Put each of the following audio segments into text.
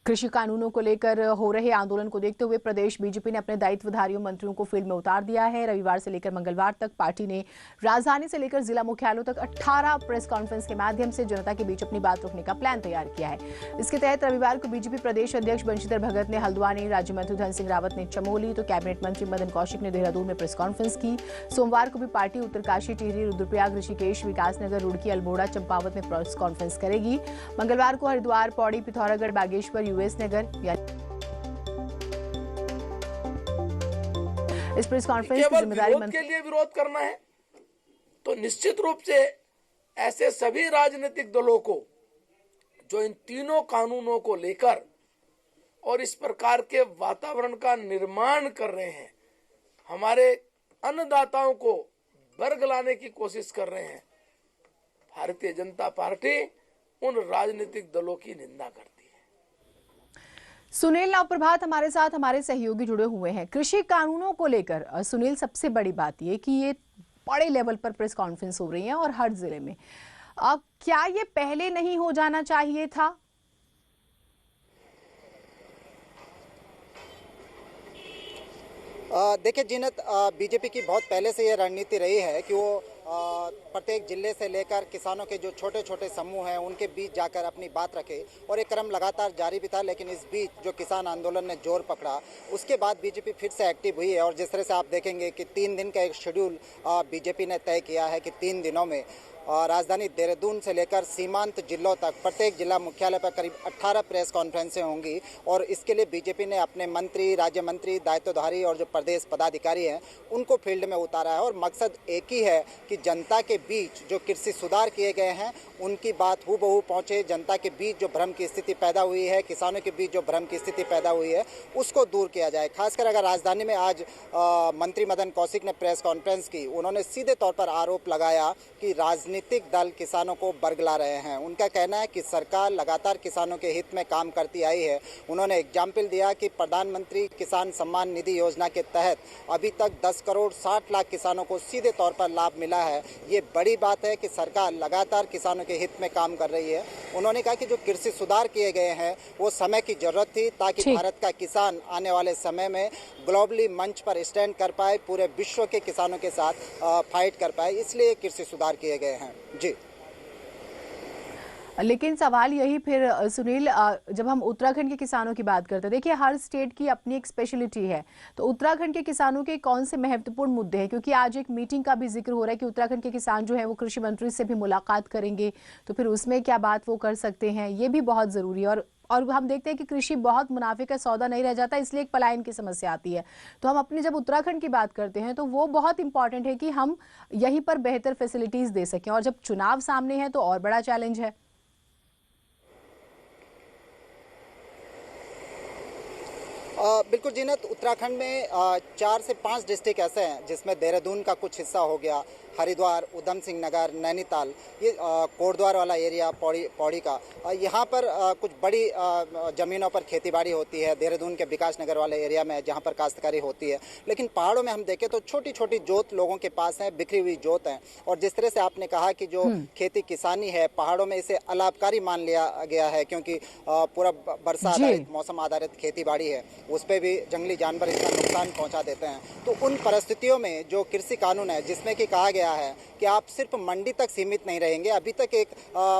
कृषि कानूनों को लेकर हो रहे आंदोलन को देखते हुए प्रदेश बीजेपी ने अपने दायित्वधारियों मंत्रियों को फील्ड में उतार दिया है। रविवार से लेकर मंगलवार तक पार्टी ने राजधानी से लेकर जिला मुख्यालयों तक 18 प्रेस कॉन्फ्रेंस के माध्यम से जनता के बीच अपनी बात रखने का प्लान तैयार किया है। इसके तहत रविवार को बीजेपी प्रदेश अध्यक्ष बंशीधर भगत ने हल्द्वानी, राज्य मंत्री धन सिंह रावत ने चमोली, तो कैबिनेट मंत्री मदन कौशिक ने देहरादून में प्रेस कॉन्फ्रेंस की। सोमवार को भी पार्टी उत्तरकाशी, टिहरी, रुद्रप्रयाग, ऋषिकेश, विकासनगर, रुड़की, अल्मोड़ा, चंपावत में प्रेस कॉन्फ्रेंस करेगी। मंगलवार को हरिद्वार, पौड़ी, पिथौरागढ़, बागेश्वर, यूएस नगर इस प्रेस कॉन्फ्रेंस की जिम्मेदारी के लिए विरोध करना है तो निश्चित रूप से ऐसे सभी राजनीतिक दलों को जो इन तीनों कानूनों को लेकर और इस प्रकार के वातावरण का निर्माण कर रहे हैं, हमारे अन्नदाताओं को बरगलाने की कोशिश कर रहे हैं, भारतीय जनता पार्टी उन राजनीतिक दलों की निंदा करती है। सुनील नवप्रभात हमारे साथ हमारे सहयोगी जुड़े हुए हैं। कृषि कानूनों को लेकर सुनील, सबसे बड़ी बात ये कि ये बड़े लेवल पर प्रेस कॉन्फ्रेंस हो रही है और हर जिले में, क्या ये पहले नहीं हो जाना चाहिए था? देखिए जीनत, बीजेपी की बहुत पहले से ये रणनीति रही है कि वो प्रत्येक जिले से लेकर किसानों के जो छोटे छोटे समूह हैं उनके बीच जाकर अपनी बात रखे, और ये क्रम लगातार जारी भी था। लेकिन इस बीच जो किसान आंदोलन ने जोर पकड़ा, उसके बाद बीजेपी फिर से एक्टिव हुई है। और जिस तरह से आप देखेंगे कि 3 दिन का एक शेड्यूल बीजेपी ने तय किया है कि 3 दिनों में राजधानी देहरादून से लेकर सीमांत जिलों तक प्रत्येक जिला मुख्यालय पर करीब 18 प्रेस कॉन्फ्रेंसें होंगी। और इसके लिए बीजेपी ने अपने मंत्री, राज्य मंत्री, दायित्वधारी और जो प्रदेश पदाधिकारी हैं उनको फील्ड में उतारा है। और मकसद एक ही है कि जनता के बीच जो कृषि सुधार किए गए हैं उनकी बात हूबहू पहुँचे, जनता के बीच जो भ्रम की स्थिति पैदा हुई है, किसानों के बीच जो भ्रम की स्थिति पैदा हुई है, उसको दूर किया जाए। खासकर अगर राजधानी में आज मंत्री मदन कौशिक ने प्रेस कॉन्फ्रेंस की, उन्होंने सीधे तौर पर आरोप लगाया कि राजनीतिक दल किसानों को बरगला रहे हैं। उनका कहना है कि सरकार लगातार किसानों के हित में काम करती आई है। उन्होंने एग्जाम्पल दिया कि प्रधानमंत्री किसान सम्मान निधि योजना के तहत अभी तक 10 करोड़ 60 लाख किसानों को सीधे तौर पर लाभ मिला है। ये बड़ी बात है कि सरकार लगातार किसानों के हित में काम कर रही है। उन्होंने कहा कि जो कृषि सुधार किए गए हैं वो समय की जरूरत थी, ताकि भारत का किसान आने वाले समय में ग्लोबली मंच पर स्टैंड कर पाए, पूरे विश्व के किसानों के साथ फाइट कर पाए, इसलिए कृषि सुधार किए गए हैं। जी, लेकिन सवाल यही फिर सुनील, जब हम उत्तराखंड के किसानों की बात करते हैं, देखिए हर स्टेट की अपनी एक स्पेशलिटी है, तो उत्तराखंड के किसानों के कौन से महत्वपूर्ण मुद्दे हैं? क्योंकि आज एक मीटिंग का भी जिक्र हो रहा है कि उत्तराखंड के किसान जो है वो कृषि मंत्री से भी मुलाकात करेंगे, तो फिर उसमें क्या बात वो कर सकते हैं, ये भी बहुत जरूरी है। और हम देखते हैं कि कृषि बहुत मुनाफे का सौदा नहीं रह जाता, इसलिए एक पलायन की समस्या आती है। तो हम अपनी जब उत्तराखंड की बात करते हैं तो वो बहुत इंपॉर्टेंट है कि हम यहीं पर बेहतर फैसिलिटीज दे सकें, और जब चुनाव सामने है तो और बड़ा चैलेंज है। बिल्कुल जीनत, उत्तराखंड में 4 से 5 डिस्ट्रिक्ट ऐसे हैं जिसमें देहरादून का कुछ हिस्सा हो गया, हरिद्वार, उधम सिंह नगर, नैनीताल, ये कोटद्वार वाला एरिया, पौड़ी का, यहाँ पर कुछ बड़ी ज़मीनों पर खेतीबाड़ी होती है। देहरादून के विकास नगर वाले एरिया में जहाँ पर काश्तकारी होती है। लेकिन पहाड़ों में हम देखें तो छोटी छोटी जोत लोगों के पास है, बिखरी हुई जोत है। और जिस तरह से आपने कहा कि जो खेती किसानी है पहाड़ों में, इसे अलाभकारी मान लिया गया है, क्योंकि पूरा वर्षा आधारित, मौसम आधारित खेती है, उस पर भी जंगली जानवर इतना नुकसान पहुँचा देते हैं। तो उन परिस्थितियों में जो कृषि कानून है, जिसमें कि कहा गया है कि आप सिर्फ मंडी तक सीमित नहीं रहेंगे। अभी तक एक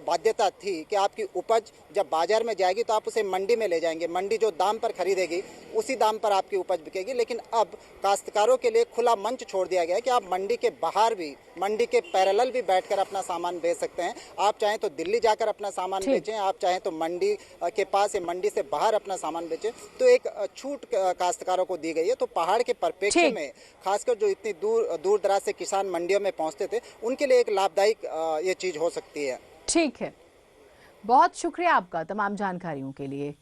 बाध्यता थी कि आपकी उपज जब बाजार में जाएगी तो आप उसे मंडी में ले जाएंगे, मंडी जो दाम पर खरीदेगी उसी दाम पर आपकी उपज बिकेगी। लेकिन अब काश्तकारों के लिए खुला मंच छोड़ दिया गया है कि आप मंडी के बाहर भी, मंडी के पैरेलल भी बैठकर अपना सामान बेच सकते हैं। आप चाहें तो दिल्ली जाकर अपना सामान बेचें, आप चाहें तो मंडी के पास या मंडी से बाहर अपना सामान बेचें। तो एक छूट काश्तकारों को दी गई है। तो पहाड़ के परिप्रेक्ष्य में खासकर जो इतनी दूर दराज से किसान मंडियों में पहुंचते थे, उनके लिए एक लाभदायक ये चीज हो सकती है। ठीक है, बहुत शुक्रिया आपका तमाम जानकारियों के लिए।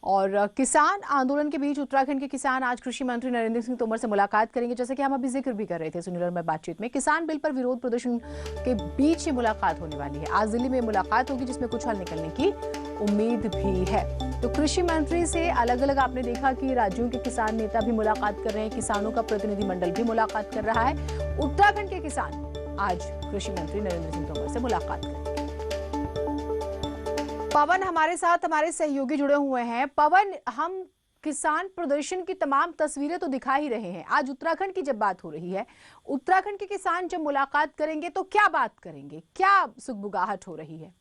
और किसान आंदोलन के बीच उत्तराखंड के किसान आज कृषि मंत्री नरेंद्र सिंह तोमर से मुलाकात करेंगे। जैसे कि हम अभी जिक्र भी कर रहे थे सुनील और मैं बातचीत में, किसान बिल पर विरोध प्रदर्शन के बीच ये मुलाकात होने वाली है। आज दिल्ली में मुलाकात होगी जिसमें कुछ हल निकलने की उम्मीद भी है। तो कृषि मंत्री से अलग अलग आपने देखा कि राज्यों के किसान नेता भी मुलाकात कर रहे हैं, किसानों का प्रतिनिधिमंडल भी मुलाकात कर रहा है। उत्तराखंड के किसान आज कृषि मंत्री नरेंद्र सिंह तोमर से मुलाकात करेंगे। पवन हमारे साथ हमारे सहयोगी जुड़े हुए हैं। पवन, हम किसान प्रदर्शन की तमाम तस्वीरें तो दिखा ही रहे हैं। आज उत्तराखंड की जब बात हो रही है, उत्तराखंड के किसान जब मुलाकात करेंगे तो क्या बात करेंगे, क्या सुगबुगाहट हो रही है?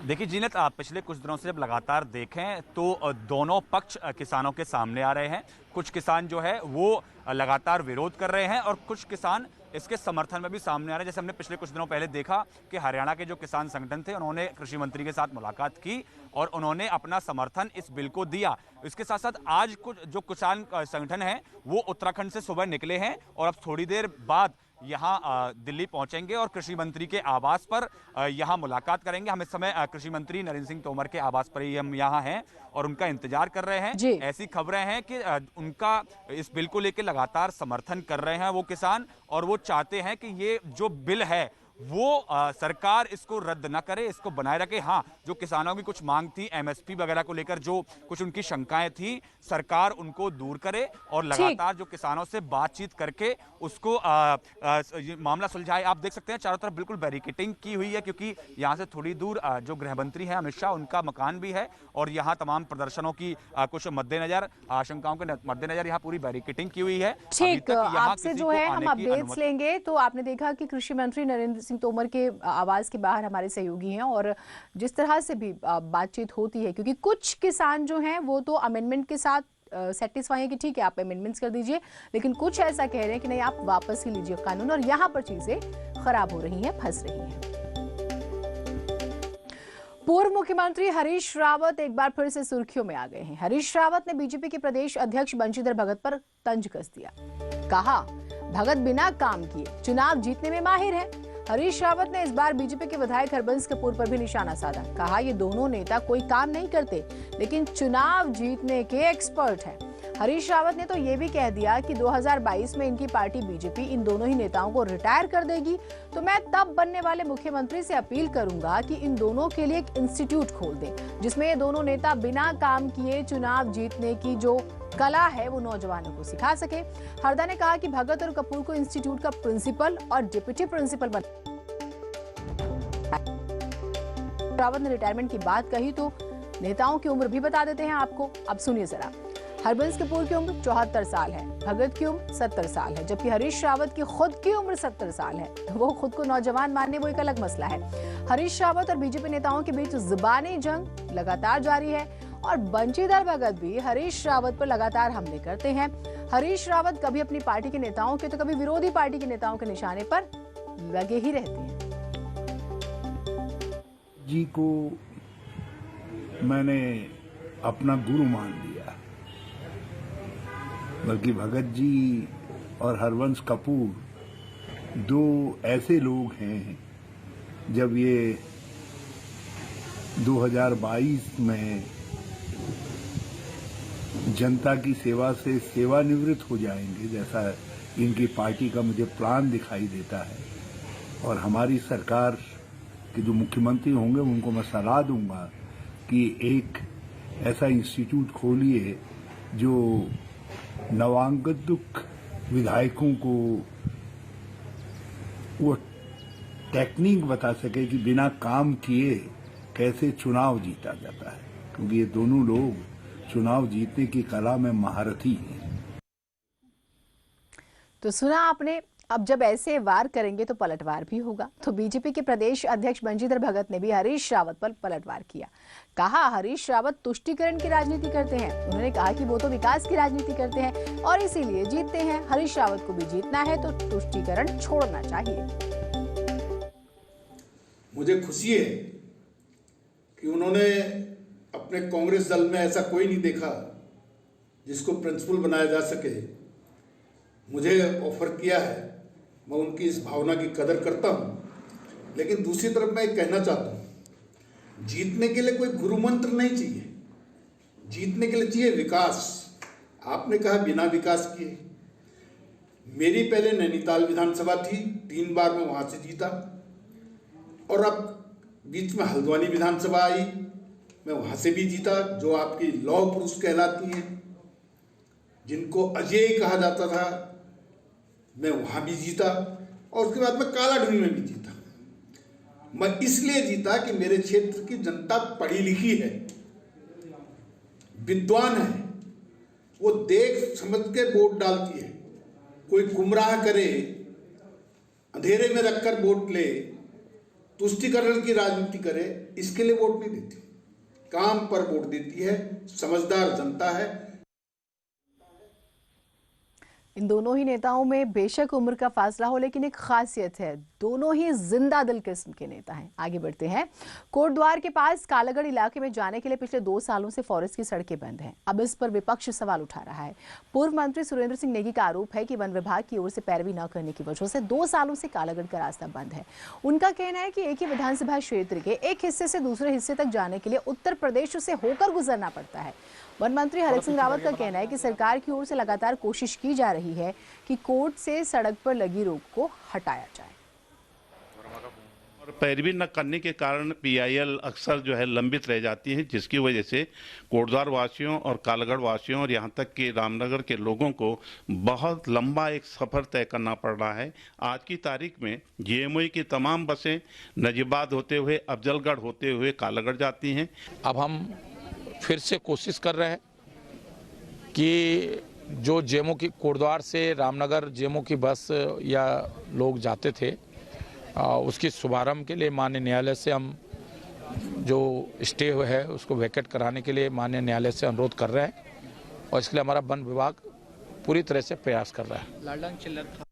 देखिए जीनत, आप पिछले कुछ दिनों से जब लगातार देखें तो दोनों पक्ष किसानों के सामने आ रहे हैं। कुछ किसान जो है वो लगातार विरोध कर रहे हैं और कुछ किसान इसके समर्थन में भी सामने आ रहे हैं। जैसे हमने पिछले कुछ दिनों पहले देखा कि हरियाणा के जो किसान संगठन थे, उन्होंने कृषि मंत्री के साथ मुलाकात की और उन्होंने अपना समर्थन इस बिल को दिया। इसके साथ साथ आज कुछ जो किसान संगठन हैं वो उत्तराखंड से सुबह निकले हैं और अब थोड़ी देर बाद यहाँ दिल्ली पहुंचेंगे और कृषि मंत्री के आवास पर यहाँ मुलाकात करेंगे। हम इस समय कृषि मंत्री नरेंद्र सिंह तोमर के आवास पर ही हम यहाँ हैं और उनका इंतजार कर रहे हैं। ऐसी खबरें हैं कि उनका इस बिल को लेकर लगातार समर्थन कर रहे हैं वो किसान, और वो चाहते हैं कि ये जो बिल है वो सरकार इसको रद्द ना करे, इसको बनाए रखे। हाँ, जो किसानों की कुछ मांग थी एमएसपी वगैरह को लेकर, जो कुछ उनकी शंकाएं थी, सरकार उनको दूर करे और लगातार जो किसानों से बातचीत करके उसको मामला सुलझाए। आप देख सकते हैं चारों तरफ बिल्कुल बैरिकेडिंग की हुई है, क्योंकि यहाँ से थोड़ी दूर जो गृह मंत्री हैं अमित शाह, उनका मकान भी है और यहाँ तमाम प्रदर्शनों की कुछ मद्देनजर, आशंकाओं के मद्देनजर यहाँ पूरी बैरिकेडिंग की हुई है। ठीक, आपसे जो है हम अपडेट्स लेंगे। तो आपने देखा कि कृषि मंत्री नरेंद्र सिंह तोमर के आवास के बाहर हमारे सहयोगी हैं और जिस तरह से भी बातचीत होती है, क्योंकि कुछ किसान जो हैं वो तो अमेंडमेंट के साथ सेटिस्फाई है कि ठीक है आप अमेंडमेंट्स कर दीजिए, लेकिन कुछ ऐसा कह रहे हैं कि नहीं आप वापस ही लीजिए कानून, और यहां पर चीजें खराब हो रही हैं, फंस रही हैं। पूर्व मुख्यमंत्री हरीश रावत एक बार फिर से सुर्खियों में आ गए हैं। हरीश रावत ने बीजेपी के प्रदेश अध्यक्ष बंशीधर भगत पर तंज कस दिया। कहा, भगत बिना काम किए चुनाव जीतने में माहिर है। हरीश रावत ने इस बार बीजेपी के विधायक हरबंस कपूर पर भी निशाना साधा। कहा, ये दोनों नेता कोई काम नहीं करते लेकिन चुनाव जीतने के एक्सपर्ट हैं। हरीश रावत ने तो ये भी कह दिया कि 2022 में इनकी पार्टी बीजेपी इन दोनों ही नेताओं को रिटायर कर देगी, तो मैं तब बनने वाले मुख्यमंत्री से अपील करूंगा कि इन दोनों के लिए एक इंस्टीट्यूट खोल दें, जिसमें ये दोनों नेता बिना काम किए चुनाव जीतने की जो कला है वो नौजवानों को सिखा सके। हरदा ने कहा कि भगत और कपूर को इंस्टीट्यूट का प्रिंसिपल और डिप्टी प्रिंसिपल बना। रावत ने रिटायरमेंट की बात कही तो नेताओं की उम्र भी बता देते हैं आपको, अब सुनिए जरा। हरबंस कपूर की उम्र 74 साल है, भगत की उम्र 70 साल है, जबकि हरीश रावत की खुद की उम्र 70 साल है। वो खुद को नौजवान मानने वो एक अलग मसला है। हरीश रावत और बीजेपी नेताओं के बीच जुबानी जंग लगातार जारी है और बंशीधर भगत भी हरीश रावत पर लगातार हमले करते हैं। हरीश रावत कभी अपनी पार्टी के नेताओं के तो कभी विरोधी पार्टी के नेताओं के निशाने पर लगे ही रहते हैं। जी को मैंने अपना गुरु मान लिया, बल्कि भगत जी और हरवंश कपूर दो ऐसे लोग हैं, जब ये 2022 में जनता की सेवा से सेवानिवृत्त हो जाएंगे, जैसा इनकी पार्टी का मुझे प्लान दिखाई देता है, और हमारी सरकार के जो मुख्यमंत्री होंगे उनको मैं सलाह दूंगा कि एक ऐसा इंस्टीट्यूट खोलिए जो नवागंतुक विधायकों को वो टेक्निक बता सके कि बिना काम किए कैसे चुनाव जीता जाता है, क्योंकि ये दोनों लोग चुनाव जीतने की कला में महारथी हैं। तो सुना आपने, अब जब ऐसे वार करेंगे तो पलटवार भी होगा। तो बीजेपी के प्रदेश अध्यक्ष बंशीधर भगत ने भी हरीश रावत पर पलटवार किया। कहा, हरीश रावत तुष्टीकरण की राजनीति करते हैं। उन्होंने कहा कि वो तो विकास की राजनीति करते हैं और इसीलिए जीतते हैं। हरीश रावत को भी जीतना है तो तुष्टीकरण छोड़ना चाहिए। मुझे खुशी है कि उन्होंने अपने कांग्रेस दल में ऐसा कोई नहीं देखा जिसको प्रिंसिपल बनाया जा सके। मुझे ऑफर किया है, मैं उनकी इस भावना की कदर करता हूं, लेकिन दूसरी तरफ मैं कहना चाहता हूं, जीतने के लिए कोई गुरु मंत्र नहीं चाहिए, जीतने के लिए चाहिए विकास। आपने कहा बिना विकास किए, मेरी पहले नैनीताल विधानसभा थी, 3 बार मैं वहां से जीता, और अब बीच में हल्द्वानी विधानसभा आई, मैं वहां से भी जीता, जो आपकी लौह पुरुष कहलाती हैं, जिनको अजय कहा जाता था, मैं वहां भी जीता, और उसके बाद मैं कालाढूंगी में भी जीता। मैं इसलिए जीता कि मेरे क्षेत्र की जनता पढ़ी लिखी है, विद्वान है, वो देख समझ के वोट डालती है। कोई गुमराह करे, अंधेरे में रखकर वोट ले, तुष्टीकरण की राजनीति करे, इसके लिए वोट नहीं देती, काम पर वोट देती है। समझदार जनता है। इन दोनों ही नेताओं में बेशक उम्र का फासला हो, लेकिन एक खासियत है, दोनों ही जिंदा दिल किस्म के नेता हैं। आगे बढ़ते हैं। कोटद्वार के पास कालागढ़ इलाके में जाने के लिए पिछले 2 सालों से फॉरेस्ट की सड़कें बंद हैं। अब इस पर विपक्ष सवाल उठा रहा है। पूर्व मंत्री सुरेंद्र सिंह नेगी का आरोप है कि वन विभाग की ओर से पैरवी न करने की वजह से 2 सालों से कालागढ़ का रास्ता बंद है। उनका कहना है कि एक ही विधानसभा क्षेत्र के एक हिस्से से दूसरे हिस्से तक जाने के लिए उत्तर प्रदेश से होकर गुजरना पड़ता है। वन मंत्री हरक सिंह रावत का कहना है कि सरकार की ओर से लगातार कोशिश की जा रही है कि कोर्ट से सड़क पर लगी रोक को हटाया जाए। और पैरवी न करने के कारण PIL अक्सर जो है लंबित रह जाती है, जिसकी वजह से कोटद्वार वासियों और कालागढ़ वासियों और यहाँ तक कि रामनगर के लोगों को बहुत लंबा एक सफ़र तय करना पड़ रहा है। आज की तारीख में GMOE की तमाम बसें नजीबाद होते हुए, अफजलगढ़ होते हुए कालागढ़ जाती हैं। अब हम फिर से कोशिश कर रहे हैं कि जो जेमो की कोटद्वार से रामनगर जेमो की बस या लोग जाते थे, उसकी शुभारंभ के लिए माननीय न्यायालय से हम जो स्टे है उसको वैकेट कराने के लिए माननीय न्यायालय से अनुरोध कर रहे हैं और इसके लिए हमारा वन विभाग पूरी तरह से प्रयास कर रहा है।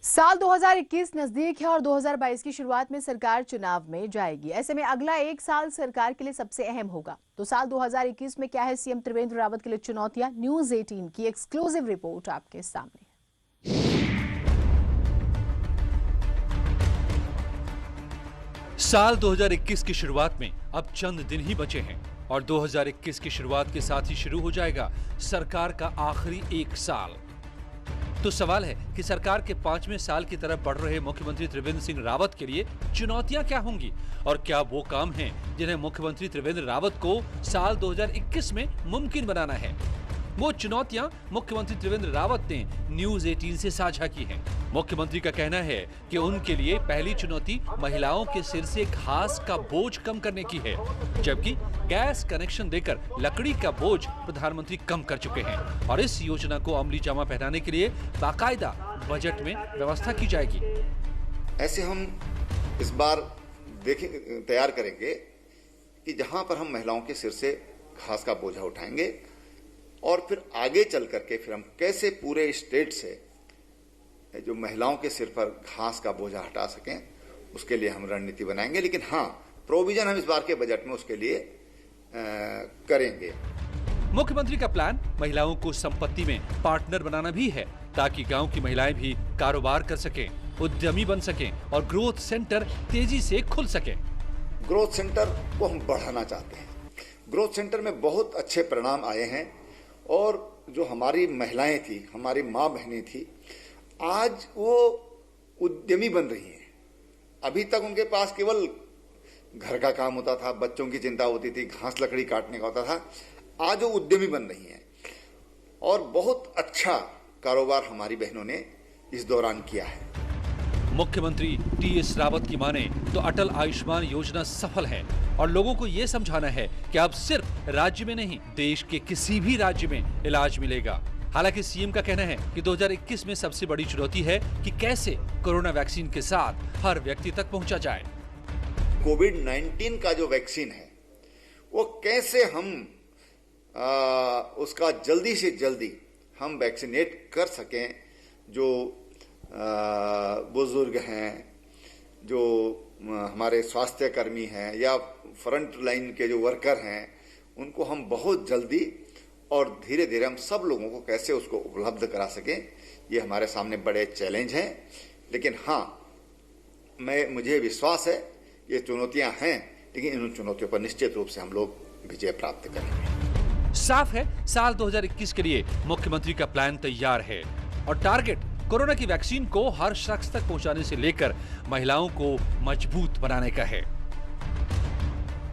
साल 2021 नजदीक है और 2022 की शुरुआत में सरकार चुनाव में जाएगी। ऐसे में अगला 1 साल सरकार के लिए सबसे अहम होगा। तो साल 2021 में क्या है सीएम त्रिवेंद्र रावत के लिए चुनौतियां? न्यूज़ 18 की एक्सक्लूसिव रिपोर्ट आपके सामने। साल 2021 की शुरुआत में अब चंद दिन ही बचे हैं और 2021 की शुरुआत के साथ ही शुरू हो जाएगा सरकार का आखिरी 1 साल। तो सवाल है कि सरकार के 5वें साल की तरफ बढ़ रहे मुख्यमंत्री त्रिवेंद्र सिंह रावत के लिए चुनौतियां क्या होंगी और क्या वो काम हैं जिन्हें मुख्यमंत्री त्रिवेंद्र रावत को साल 2021 में मुमकिन बनाना है? वो चुनौतियां मुख्यमंत्री त्रिवेंद्र रावत ने न्यूज़ 18 से साझा की हैं। मुख्यमंत्री का कहना है कि उनके लिए पहली चुनौती महिलाओं के सिर से घास का बोझ कम करने की है, जबकि गैस कनेक्शन देकर लकड़ी का बोझ प्रधानमंत्री कम कर चुके हैं और इस योजना को अमली जामा पहनाने के लिए बाकायदा बजट में व्यवस्था की जाएगी। ऐसे हम इस बार तैयार करेंगे कि जहां पर हम महिलाओं के सिर से घास का बोझा उठाएंगे और फिर आगे चल करके फिर हम कैसे पूरे स्टेट से जो महिलाओं के सिर पर घास का बोझा हटा सकें, उसके लिए हम रणनीति बनाएंगे। लेकिन हाँ, प्रोविजन हम इस बार के बजट में उसके लिए करेंगे। मुख्यमंत्री का प्लान महिलाओं को संपत्ति में पार्टनर बनाना भी है ताकि गांव की महिलाएं भी कारोबार कर सकें, उद्यमी बन सकें और ग्रोथ सेंटर तेजी से खुल सकें। ग्रोथ सेंटर को हम बढ़ाना चाहते हैं। ग्रोथ सेंटर में बहुत अच्छे परिणाम आए हैं और जो हमारी महिलाएं थी, हमारी माँ बहनें थी, आज वो उद्यमी बन रही हैं। अभी तक उनके पास केवल घर का काम होता था, बच्चों की चिंता होती थी, घास लकड़ी काटने का होता था। आज वो उद्यमी बन रही हैं और बहुत अच्छा कारोबार हमारी बहनों ने इस दौरान किया है। मुख्यमंत्री TS रावत की माने तो अटल आयुष्मान योजना सफल है और लोगों को ये समझाना है कि अब सिर्फ राज्य में नहीं, देश के किसी भी राज्य में इलाज मिलेगा। हालांकि सीएम का कहना है कि 2021 में सबसे बड़ी चुनौती है कि कैसे कोरोना वैक्सीन के साथ हर व्यक्ति तक पहुंचा जाए। कोविड-19 का जो वैक्सीन है वो कैसे हम उसका जल्दी से जल्दी हम वैक्सीनेट कर सकें। जो बुजुर्ग हैं, जो हमारे स्वास्थ्य कर्मी हैं या फ्रंट लाइन के जो वर्कर हैं, उनको हम बहुत जल्दी और धीरे धीरे हम सब लोगों को कैसे उसको उपलब्ध करा सकें, ये हमारे सामने बड़े चैलेंज हैं। लेकिन हाँ, मुझे विश्वास है ये चुनौतियां हैं, लेकिन इन चुनौतियों पर निश्चित रूप से हम लोग विजय प्राप्त करेंगे। साफ है, साल 2021 के लिए मुख्यमंत्री का प्लान तैयार है और टारगेट कोरोना की वैक्सीन को हर शख्स तक पहुंचाने से लेकर महिलाओं को मजबूत बनाने का है।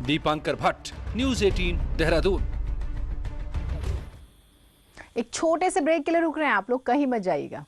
दीपांकर भट्ट, न्यूज़ 18, देहरादून। एक छोटे से ब्रेक के लिए रुक रहे हैं आप लोग, कहीं मत जाइएगा।